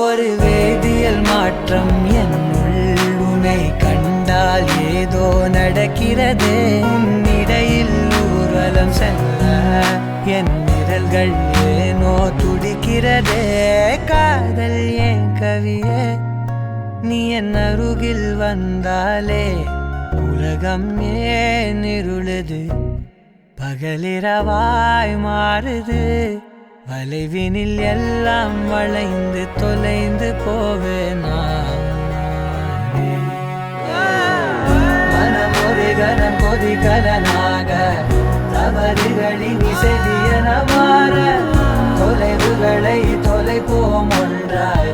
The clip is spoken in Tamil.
ஒரு வேதியியல் மாற்றம் என்னுள் உன்னை கண்டால் ஏதோ நடக்கிறதே இடையில் ஊர்வலம் செல்ல என் நிழல்கள் ஏனோ துடிக்கிறதே காதல் ஏன் கவியே நீ என் அருகில் வந்தாலே உலகம் ஏன் இருளுது பகலிரவாய் மாறுது வளைவினில் எல்லாம் வளைந்து தொலைந்து போவேனா மனம் ஒரு கணம் கொதிகலனாக தவறுகளின் இசையன மாற தொலைவுகளை தொலைப்போம் ஒன்றாய்